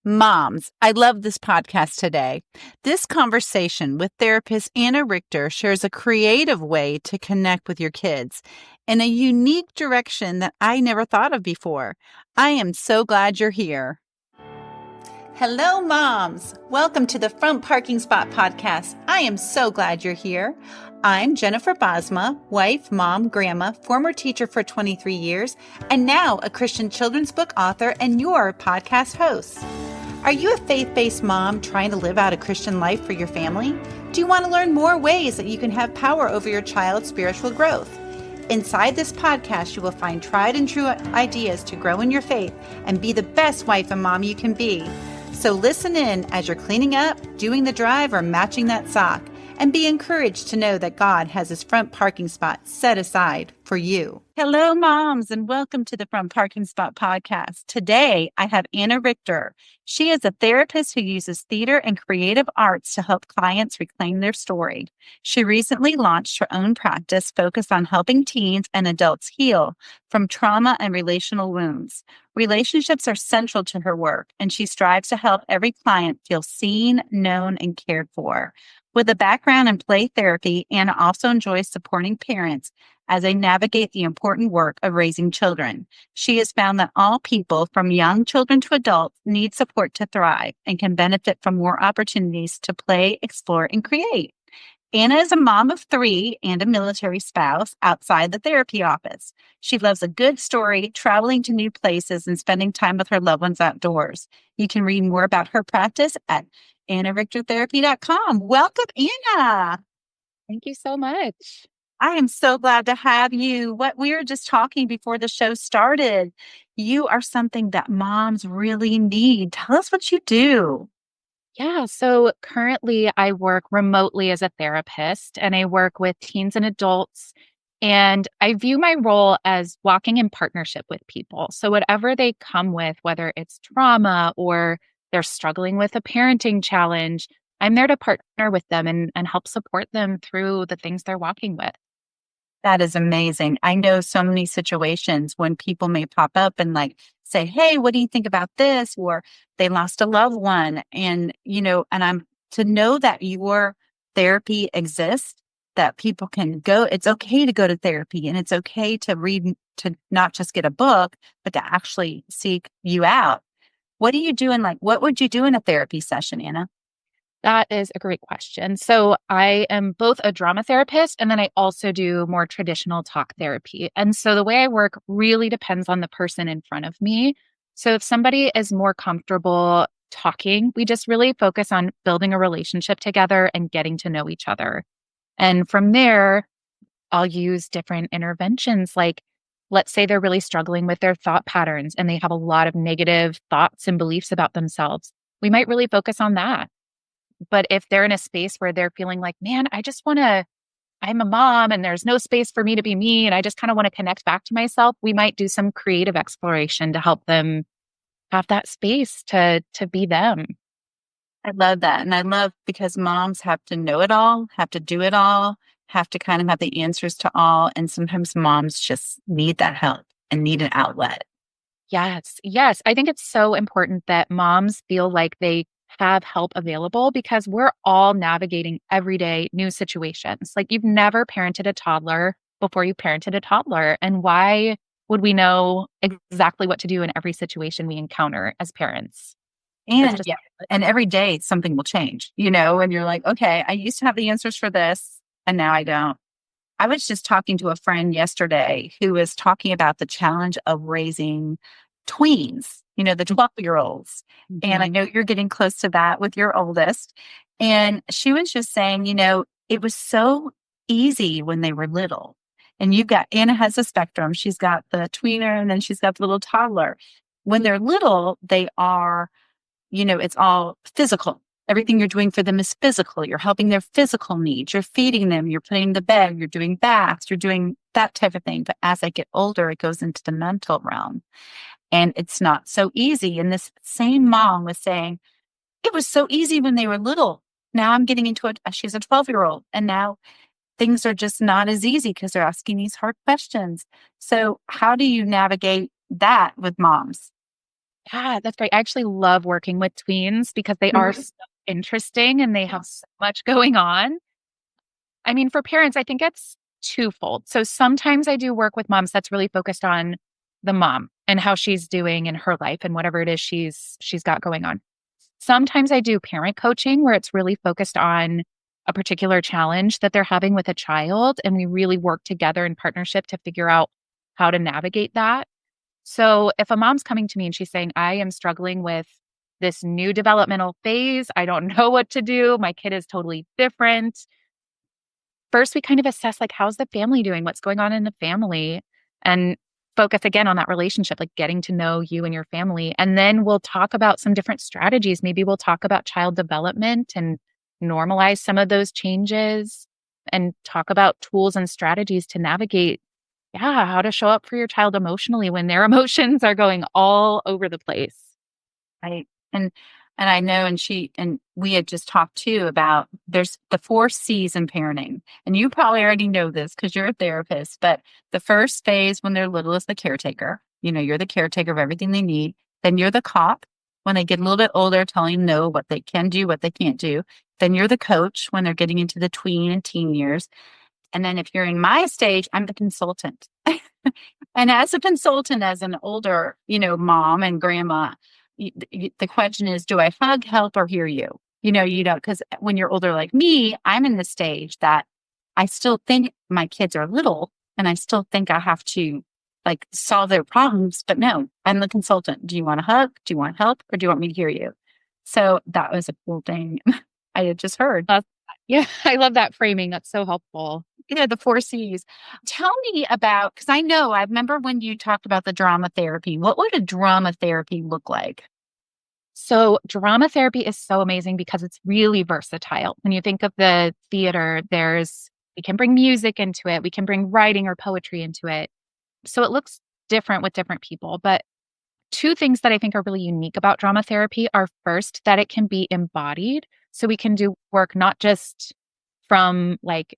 Moms, I love this podcast today. This conversation with therapist Anna Richter shares a creative way to connect with your kids in a unique direction that I never thought of before. I am so glad you're here. Hello, moms. Welcome to the Front Parking Spot podcast. I am so glad you're here. I'm Jennifer Bosma, wife, mom, grandma, former teacher for 23 years, and now a Christian children's book author and your podcast host. Are you a faith-based mom trying to live out a Christian life for your family? Do you want to learn more ways that you can have power over your child's spiritual growth? Inside this podcast, you will find tried and true ideas to grow in your faith and be the best wife and mom you can be. So listen in as you're cleaning up, doing the drive, or matching that sock, and be encouraged to know that God has his front parking spot set aside for you. Hello, moms, and welcome to the Front Parking Spot podcast. Today, I have Anna Richter. She is a therapist who uses theater and creative arts to help clients reclaim their story. She recently launched her own practice focused on helping teens and adults heal from trauma and relational wounds. Relationships are central to her work, and she strives to help every client feel seen, known, and cared for. With a background in play therapy, Anna also enjoys supporting parents as they navigate the important work of raising children. She has found that all people, from young children to adults, need support to thrive and can benefit from more opportunities to play, explore, and create. Anna is a mom of 3 and a military spouse outside the therapy office. She loves a good story, traveling to new places, and spending time with her loved ones outdoors. You can read more about her practice at annarichtertherapy.com. Welcome, Anna. Thank you so much. I am so glad to have you. What we were just talking before the show started, you are something that moms really need. Tell us what you do. Yeah, so currently I work remotely as a therapist and I work with teens and adults. And I view my role as walking in partnership with people. So whatever they come with, whether it's trauma or they're struggling with a parenting challenge, I'm there to partner with them and help support them through the things they're walking with. That is amazing. I know so many situations when people may pop up and say, hey, what do you think about this? Or they lost a loved one. And, and I'm to know that your therapy exists, that people can go. It's okay to go to therapy and it's okay to read, to not just get a book, but to actually seek you out. What are you doing? What would you do in a therapy session, Anna? That is a great question. So I am both a drama therapist and then I also do more traditional talk therapy. And so the way I work really depends on the person in front of me. So if somebody is more comfortable talking, we just really focus on building a relationship together and getting to know each other. And from there, I'll use different interventions. Like, let's say they're really struggling with their thought patterns and they have a lot of negative thoughts and beliefs about themselves. We might really focus on that. But if they're in a space where they're feeling like, man, I'm a mom and there's no space for me to be me, and I just kind of want to connect back to myself, we might do some creative exploration to help them have that space to be them. I love that. And I love because moms have to know it all, have to do it all, have to kind of have the answers to all. And sometimes moms just need that help and need an outlet. Yes. I think it's so important that moms feel like they have help available because we're all navigating everyday new situations. Like, you've never parented a toddler before you parented a toddler. And why would we know exactly what to do in every situation we encounter as parents? And and every day something will change, and you're like, okay, I used to have the answers for this and now I don't. I was just talking to a friend yesterday who was talking about the challenge of raising tweens, the 12-year-olds. Mm-hmm. And I know you're getting close to that with your oldest. And she was just saying, it was so easy when they were little. And Anna has a spectrum. She's got the tweener and then she's got the little toddler. When they're little, they are, it's all physical. Everything you're doing for them is physical. You're helping their physical needs. You're feeding them. You're putting them to bed. You're doing baths. You're doing that type of thing. But as I get older, it goes into the mental realm. And it's not so easy. And this same mom was saying, it was so easy when they were little. Now I'm getting into she's a 12-year-old. And now things are just not as easy because they're asking these hard questions. So how do you navigate that with moms? Yeah, that's great. I actually love working with tweens because they are so interesting and they have so much going on. I mean, for parents, I think it's twofold. So sometimes I do work with moms that's really focused on the mom and how she's doing in her life and whatever it is she's got going on. Sometimes I do parent coaching where it's really focused on a particular challenge that they're having with a child and we really work together in partnership to figure out how to navigate that. So if a mom's coming to me and she's saying, I am struggling with this new developmental phase, I don't know what to do. My kid is totally different. First, we kind of assess like, how's the family doing? What's going on in the family? And focus again on that relationship, like getting to know you and your family. And then we'll talk about some different strategies. Maybe we'll talk about child development and normalize some of those changes and talk about tools and strategies to navigate, yeah, how to show up for your child emotionally when their emotions are going all over the place. Right. And I know and we had just talked too about there's the 4 C's in parenting. And you probably already know this because you're a therapist, but the first phase when they're little is the caretaker. You're the caretaker of everything they need. Then you're the cop when they get a little bit older, telling them no, what they can do, what they can't do. Then you're the coach when they're getting into the tween and teen years. And then if you're in my stage, I'm the consultant. And as a consultant, as an older, mom and grandma, the question is, do I hug, help, or hear you? Because when you're older like me, I'm in the stage that I still think my kids are little and I still think I have to like solve their problems. But no, I'm the consultant. Do you want a hug? Do you want help? Or do you want me to hear you? So that was a cool thing I had just heard. Yeah, I love that framing. That's so helpful. The 4 C's. Tell me about, because I remember when you talked about the drama therapy. What would a drama therapy look like? So, drama therapy is so amazing because it's really versatile. When you think of the theater, we can bring music into it, we can bring writing or poetry into it. So, it looks different with different people. But two things that I think are really unique about drama therapy are first, that it can be embodied. So, we can do work not just from like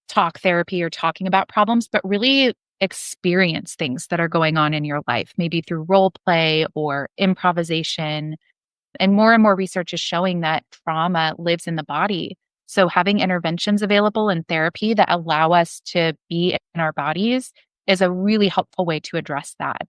talk therapy or talking about problems, but really experience things that are going on in your life, maybe through role play or improvisation. And more research is showing that trauma lives in the body. So having interventions available in therapy that allow us to be in our bodies is a really helpful way to address that.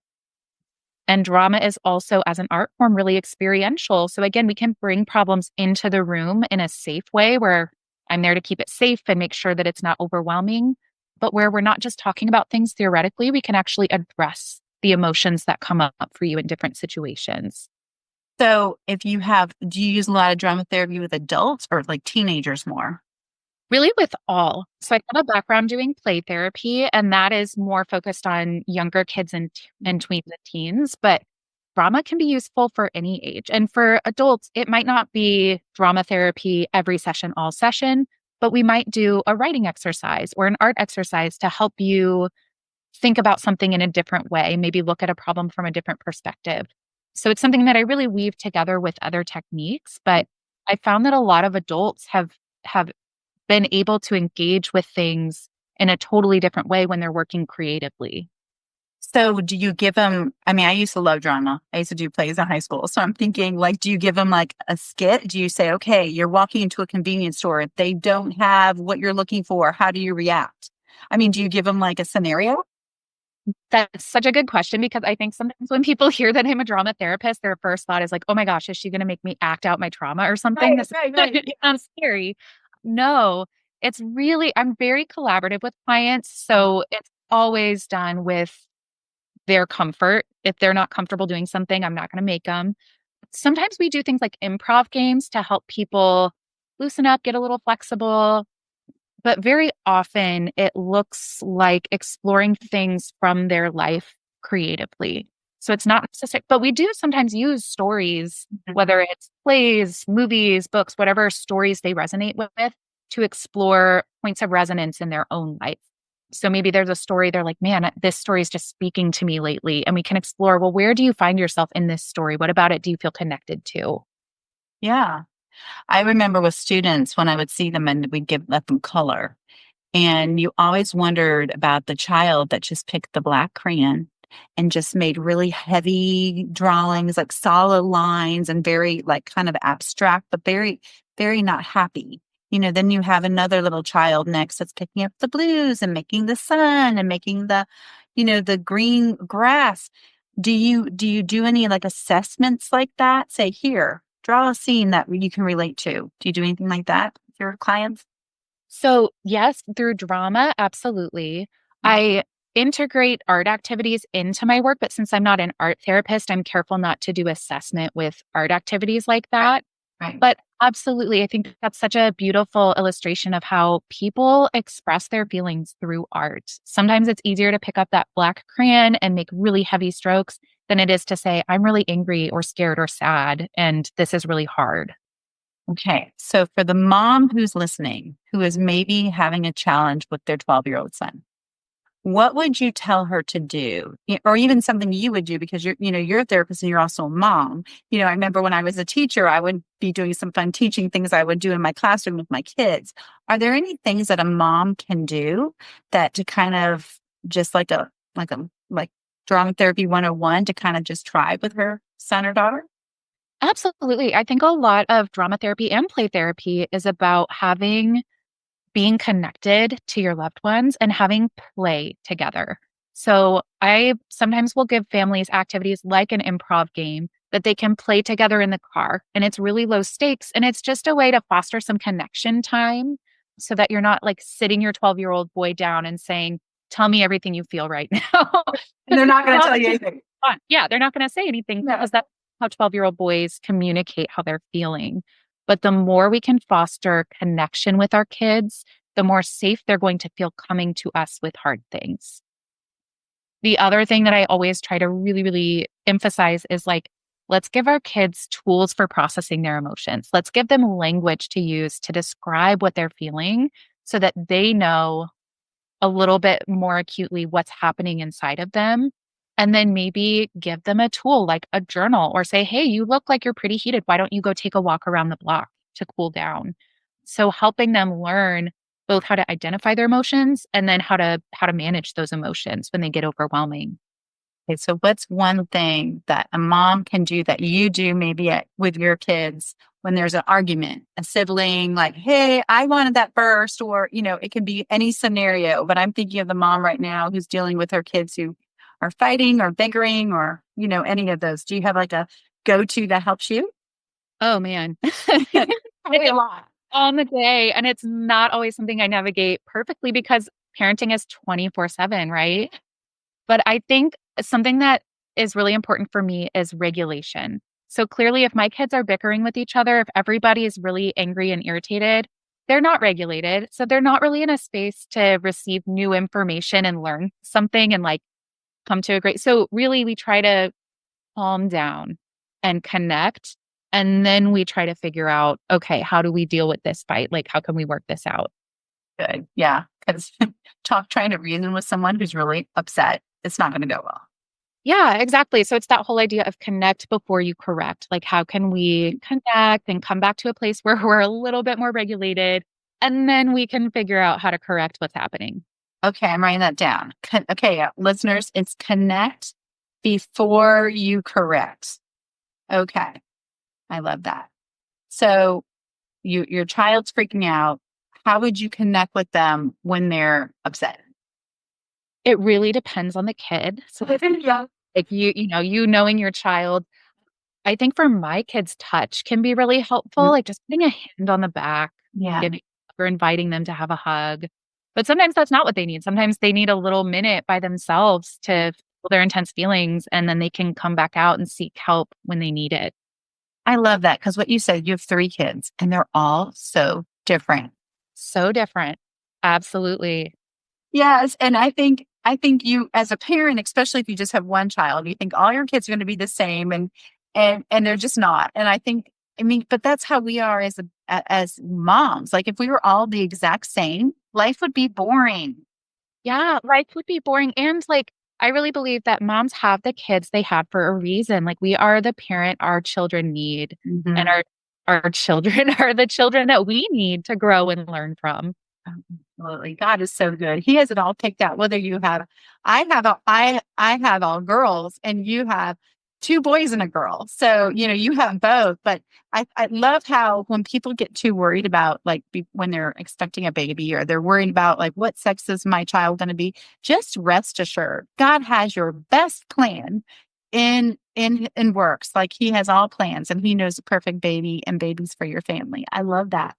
And drama is also, as an art form, really experiential. So again, we can bring problems into the room in a safe way where I'm there to keep it safe and make sure that it's not overwhelming, but where we're not just talking about things theoretically, we can actually address the emotions that come up for you in different situations. So do you use a lot of drama therapy with adults or like teenagers more? Really with all. So I have a background doing play therapy, and that is more focused on younger kids and tweens and teens, but drama can be useful for any age. And for adults, it might not be drama therapy every session, all session, but we might do a writing exercise or an art exercise to help you think about something in a different way, maybe look at a problem from a different perspective. So it's something that I really weave together with other techniques, but I found that a lot of adults have been able to engage with things in a totally different way when they're working creatively. So do you give them, I used to love drama. I used to do plays in high school. So I'm thinking like, do you give them like a skit? Do you say, okay, you're walking into a convenience store. They don't have what you're looking for. How do you react? Do you give them like a scenario? That's such a good question because I think sometimes when people hear that I'm a drama therapist, their first thought is like, oh my gosh, is she going to make me act out my trauma or something? Right. It sounds scary. No, I'm very collaborative with clients. So it's always done with their comfort. If they're not comfortable doing something, I'm not going to make them. Sometimes we do things like improv games to help people loosen up, get a little flexible, but very often it looks like exploring things from their life creatively. So it's not necessary, but we do sometimes use stories, whether it's plays, movies, books, whatever stories they resonate with, to explore points of resonance in their own life. So maybe there's a story they're like, man, this story is just speaking to me lately. And we can explore, well, where do you find yourself in this story? What about it do you feel connected to? Yeah. I remember with students when I would see them and let them color. And you always wondered about the child that just picked the black crayon and just made really heavy drawings, like solid lines and very like kind of abstract, but very, very not happy. Then you have another little child next that's picking up the blues and making the sun and making the green grass. Do you do any like assessments like that? Say, here, draw a scene that you can relate to. Do you do anything like that with your clients? So, yes, through drama, absolutely. I integrate art activities into my work, but since I'm not an art therapist, I'm careful not to do assessment with art activities like that. Right. But absolutely, I think that's such a beautiful illustration of how people express their feelings through art. Sometimes it's easier to pick up that black crayon and make really heavy strokes than it is to say, I'm really angry or scared or sad, and this is really hard. Okay. So for the mom who's listening, who is maybe having a challenge with their 12-year-old son, what would you tell her to do? Or even something you would do because you're a therapist and you're also a mom. I remember when I was a teacher, I would be doing some fun teaching things I would do in my classroom with my kids. Are there any things that a mom can do that to kind of just like drama therapy 101 to kind of just try with her son or daughter? Absolutely. I think a lot of drama therapy and play therapy is about being connected to your loved ones and having play together. So I sometimes will give families activities like an improv game that they can play together in the car. And it's really low stakes. And it's just a way to foster some connection time so that you're not like sitting your 12-year-old boy down and saying, tell me everything you feel right now. And they're not going to tell you anything. Yeah, they're not going to say anything No. because that's how 12-year-old boys communicate how they're feeling. But the more we can foster connection with our kids, the more safe they're going to feel coming to us with hard things. The other thing that I always try to really, really emphasize is like, let's give our kids tools for processing their emotions. Let's give them language to use to describe what they're feeling so that they know a little bit more acutely what's happening inside of them. And then maybe give them a tool like a journal or say, hey, you look like you're pretty heated. Why don't you go take a walk around the block to cool down? So helping them learn both how to identify their emotions and then how to manage those emotions when they get overwhelming. Okay, so what's one thing that a mom can do that you do maybe with your kids when there's an argument, a sibling like, hey, I wanted that first, or, it can be any scenario, but I'm thinking of the mom right now who's dealing with her kids who are fighting or bickering or, any of those. Do you have like a go-to that helps you? Oh man. Probably a lot. On the day. And it's not always something I navigate perfectly because parenting is 24/7, right? But I think something that is really important for me is regulation. So clearly, if my kids are bickering with each other, if everybody is really angry and irritated, they're not regulated. So they're not really in a space to receive new information and learn something and like come to a great. So really, we try to calm down and connect. And then we try to figure out, okay, how do we deal with this fight? Like, how can we work this out? Good. Yeah. Because trying to reason with someone who's really upset, it's not going to go well. Yeah, exactly. So it's that whole idea of connect before you correct. Like, how can we connect and come back to a place where we're a little bit more regulated? And then we can figure out how to correct what's happening. Okay, I'm writing that down. Okay, listeners, it's connect before you correct. Okay, I love that. So your child's freaking out. How would you connect with them when they're upset? It really depends on the kid. So Yeah. like you knowing your child, I think for my kids, touch can be really helpful. Like just putting a hand on the back, Yeah. giving or inviting them to have a hug. But sometimes that's not what they need. Sometimes they need a little minute by themselves to feel their intense feelings, and then they can come back out and seek help when they need it. I love that because what you said, you have 3 kids and they're all so different. So different. Absolutely. Yes, and I think you as a parent, especially if you just have one child, you think all your kids are going to be the same and they're just not. And I mean, but that's how we are as moms. Like if we were all the exact same, life would be boring. Yeah, life would be boring. And like, I really believe that moms have the kids they have for a reason. Like, we are the parent our children need, and Mhm. our children are the children that we need to grow and learn from. Absolutely. God is so good. He has it all picked out. Whether you have, I have all girls and you have two boys and a girl. So, you have both, but I love how when people get too worried about like when they're expecting a baby or they're worried about like, what sex is my child going to be? Just rest assured, God has your best plan in works. Like he has all plans and he knows the perfect baby and babies for your family. I love that.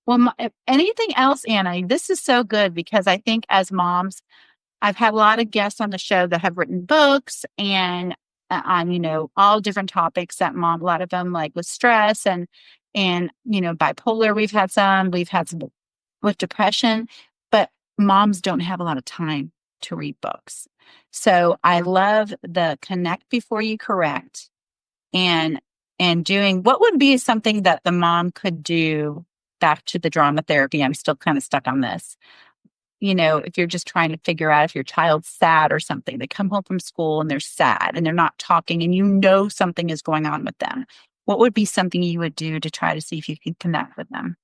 Well, if anything else, Anna, this is so good because I think as moms, I've had a lot of guests on the show that have written books and on, all different topics that a lot of them like with stress and, bipolar. We've had some with depression, but moms don't have a lot of time to read books. So I love the connect before you correct and doing what would be something that the mom could do back to the drama therapy. I'm still kind of stuck on this. If you're just trying to figure out if your child's sad or something, they come home from school and they're sad and they're not talking and something is going on with them. What would be something you would do to try to see if you can connect with them?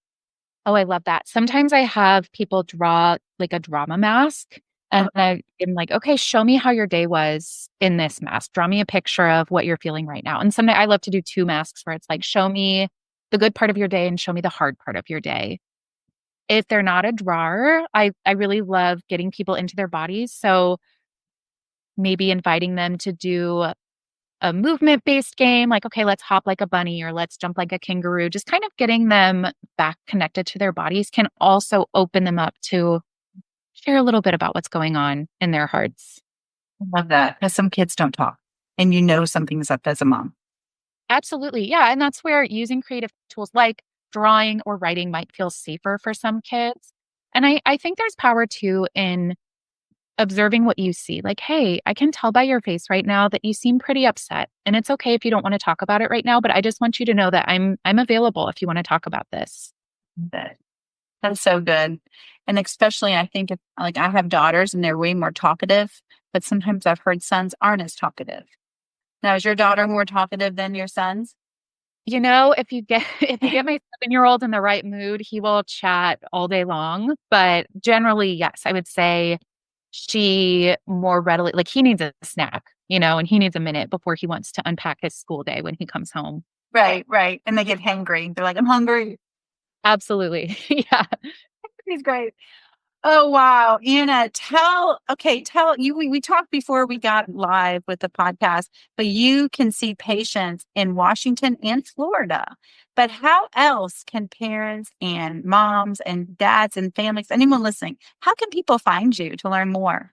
Oh, I love that. Sometimes I have people draw like a drama mask and I'm like, okay, show me how your day was in this mask. Draw me a picture of what you're feeling right now. And sometimes I love to do two masks where it's like, show me the good part of your day and show me the hard part of your day. If they're not a drawer, I really love getting people into their bodies. So maybe inviting them to do a movement-based game, like, okay, let's hop like a bunny or let's jump like a kangaroo. Just kind of getting them back connected to their bodies can also open them up to share a little bit about what's going on in their hearts. I love that because some kids don't talk and something's up as a mom. Absolutely. Yeah. And that's where using creative tools like drawing or writing might feel safer for some kids. And I think there's power too in observing what you see. Like, hey, I can tell by your face right now that you seem pretty upset. And it's okay if you don't want to talk about it right now, but I just want you to know that I'm available if you want to talk about this. That's so good. And especially I think if like I have daughters and they're way more talkative, but sometimes I've heard sons aren't as talkative. Now, is your daughter more talkative than your sons? If you get my 7-year-old in the right mood, he will chat all day long. But generally, yes, I would say she more readily, like he needs a snack, and he needs a minute before he wants to unpack his school day when he comes home. Right, right. And they get hangry. They're like, I'm hungry. Absolutely. Yeah. He's great. Oh, wow. Anna, tell you, we talked before we got live with the podcast, but you can see patients in Washington and Florida. But how else can parents and moms and dads and families, anyone listening, how can people find you to learn more?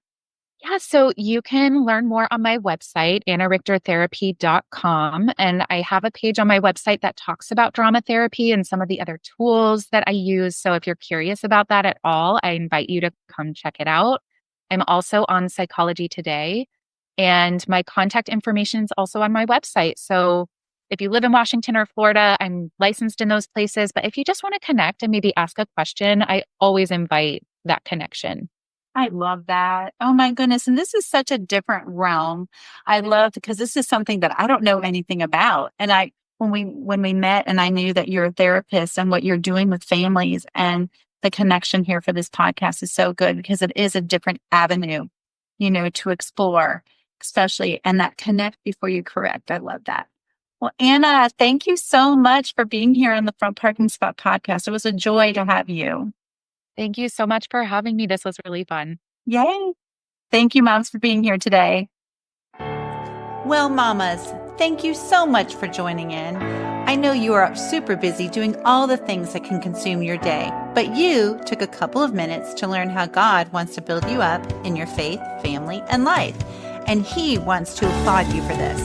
Yeah, so you can learn more on my website, annarichtertherapy.com. And I have a page on my website that talks about drama therapy and some of the other tools that I use. So if you're curious about that at all, I invite you to come check it out. I'm also on Psychology Today, and my contact information is also on my website. So if you live in Washington or Florida, I'm licensed in those places. But if you just want to connect and maybe ask a question, I always invite that connection. I love that. Oh my goodness. And this is such a different realm. I love because this is something that I don't know anything about. And when we met and I knew that you're a therapist and what you're doing with families and the connection here for this podcast is so good because it is a different avenue, to explore, especially and that connect before you correct. I love that. Well, Anna, thank you so much for being here on the Front Parking Spot podcast. It was a joy to have you. Thank you so much for having me. This was really fun. Yay. Thank you, moms, for being here today. Well, mamas, thank you so much for joining in. I know you are super busy doing all the things that can consume your day, but you took a couple of minutes to learn how God wants to build you up in your faith, family, and life. And He wants to applaud you for this.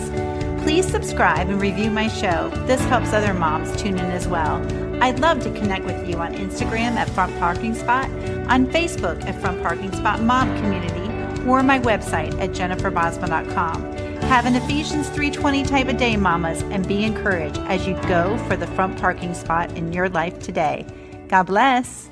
Please subscribe and review my show. This helps other moms tune in as well. I'd love to connect with you on Instagram at Front Parking Spot, on Facebook at Front Parking Spot Mom Community, or my website at jenniferbosma.com. Have an Ephesians 3:20 type of day, mamas, and be encouraged as you go for the front parking spot in your life today. God bless.